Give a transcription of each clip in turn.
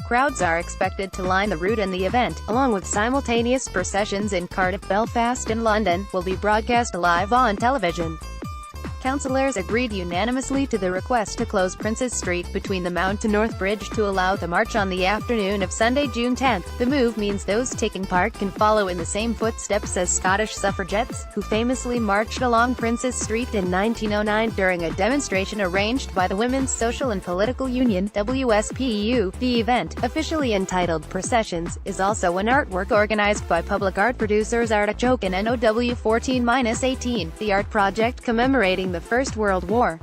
Crowds are expected to line the route, and the event, along with simultaneous processions in Cardiff, Belfast and London, will be broadcast live on television. Councillors agreed unanimously to the request to close Princes Street between the Mound to North Bridge to allow the march on the afternoon of Sunday, June 10. The move means those taking part can follow in the same footsteps as Scottish suffragettes, who famously marched along Princes Street in 1909 during a demonstration arranged by the Women's Social and Political Union (WSPU). The event, officially entitled Processions, is also an artwork organized by public art producers Artichoke and NOW 14-18, the art project commemorating the First World War.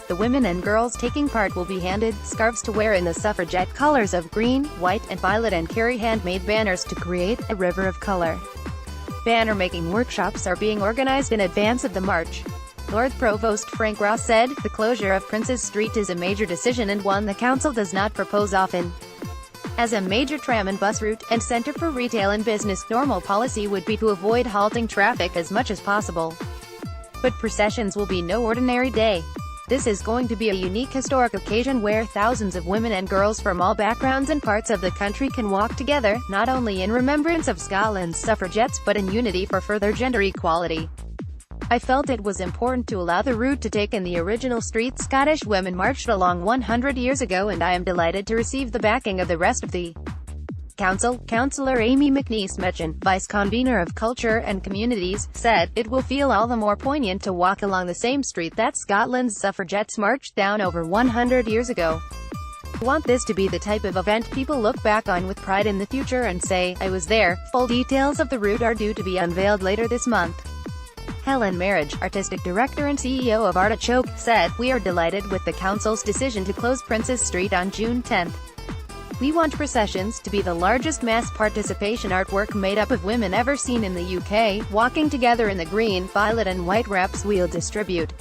The women and girls taking part will be handed scarves to wear in the suffragette colors of green, white, and violet, and carry handmade banners to create a river of color. Banner-making workshops are being organized in advance of the march. Lord Provost Frank Ross said, "The closure of Princes Street is a major decision and one the council does not propose often. As a major tram and bus route, and centre for retail and business, normal policy would be to avoid halting traffic as much as possible. But processions will be no ordinary day. This is going to be a unique historic occasion where thousands of women and girls from all backgrounds and parts of the country can walk together, not only in remembrance of Scotland's suffragettes but in unity for further gender equality. I felt it was important to allow the route to take in the original street Scottish women marched along 100 years ago, and I am delighted to receive the backing of the rest of the Council." Councillor Amy McNeice-Metchan, Vice-Convener of Culture and Communities, said, "It will feel all the more poignant to walk along the same street that Scotland's suffragettes marched down over 100 years ago. I want this to be the type of event people look back on with pride in the future and say, 'I was there.'" Full details of the route are due to be unveiled later this month. Helen Marriage, Artistic Director and CEO of Artichoke, said, "We are delighted with the Council's decision to close Princes Street on June 10. We want Processions to be the largest mass participation artwork made up of women ever seen in the UK, walking together in the green, violet and white wraps we'll distribute.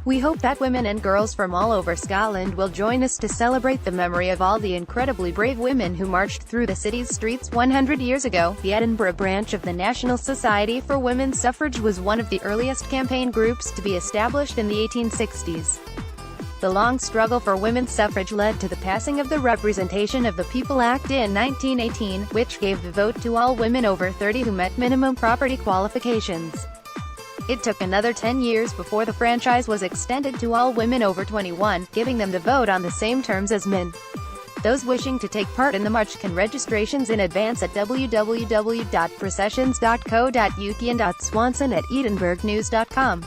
We hope that women and girls from all over Scotland will join us to celebrate the memory of all the incredibly brave women who marched through the city's streets 100 years ago." The Edinburgh branch of the National Society for Women's Suffrage was one of the earliest campaign groups to be established in the 1860s. The long struggle for women's suffrage led to the passing of the Representation of the People Act in 1918, which gave the vote to all women over 30 who met minimum property qualifications. It took another 10 years before the franchise was extended to all women over 21, giving them the vote on the same terms as men. Those wishing to take part in the march can registrations in advance at www.processions.co.uk and .swanson@edinburghnews.com.